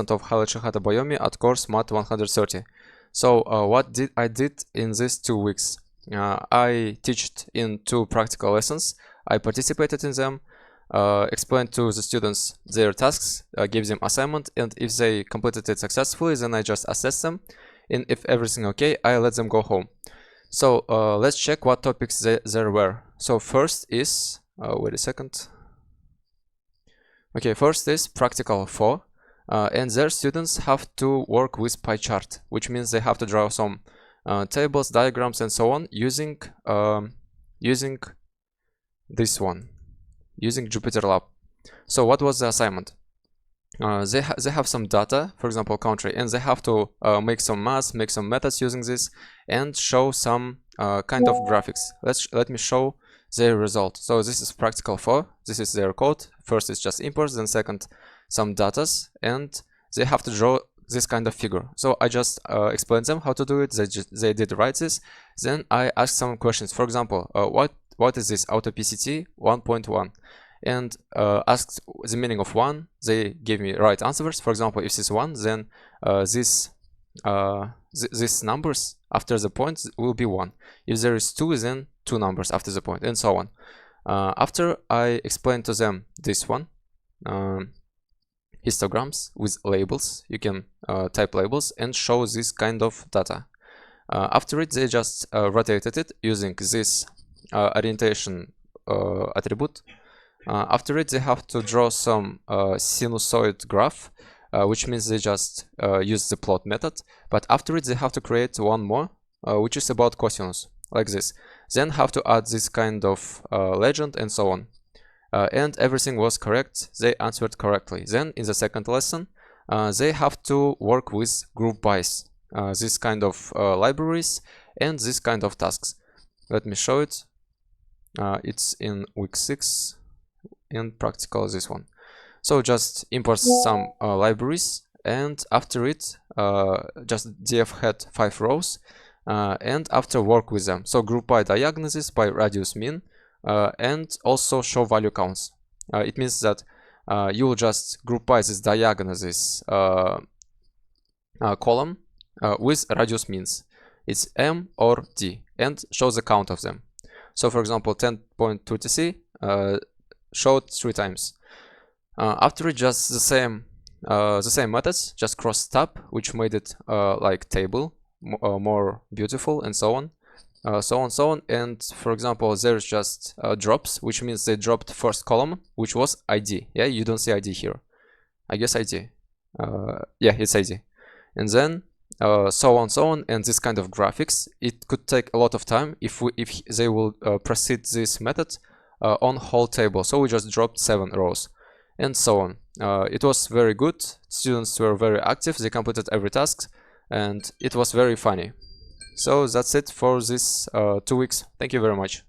of Halachihata Bayomi at course Math 130. So what did I did in these 2 weeks? I taught in 2 practical lessons. I participated in them, explained to the students their tasks, gave them assignment, and if they completed it successfully, then I just assess them, and if everything okay, I let them go home. So let's check what topics there were. So first is wait a second. Okay, first is practical 4, and their students have to work with pie chart, which means they have to draw some tables, diagrams, and so on using this one, using Jupyter Lab. So what was the assignment? They have some data, for example, country, and they have to make some math, make some methods using this, and show some kind of graphics. Let me show their result. So this is practical 4. This is their code. First is just imports, then second some datas, and they have to draw this kind of figure. So I just explained them how to do it. They did write this. Then I asked some questions. For example, what is this auto PCT 1.1? And asked the meaning of 1. They gave me right answers. For example, if this is 1, then these numbers after the point will be 1. If there is 2, then 2 numbers after the point, and so on. After I explained to them this one, histograms with labels. You can type labels and show this kind of data. After it, they just rotated it using this orientation attribute. After it, they have to draw some sinusoid graph, which means they just use the plot method. But after it, they have to create one more, which is about cosinus, like this. Then have to add this kind of legend and so on. And everything was correct. They answered correctly. Then in the second lesson, they have to work with group bys, this kind of libraries and this kind of tasks. Let me show it. It's in week 6. And practical this one. So just import some libraries, and after it just df had 5 rows, and after work with them. So group by diagnosis, by radius mean, and also show value counts. It means that you will just group by this diagnosis column with radius means. It's M or D, and show the count of them. So for example, 10.20c showed 3 times. After it, just the same methods, just cross tab, which made it like table, more beautiful, and so on, so on. And for example, there's just drops, which means they dropped first column, which was ID. Yeah, you don't see ID here. I guess ID. Yeah, it's ID. And then so on, and this kind of graphics. It could take a lot of time if they will proceed this method on whole table. So we just dropped 7 rows and so on. It was very good. Students were very active. They completed every task, and it was very funny. So that's it for this 2 weeks. Thank you very much.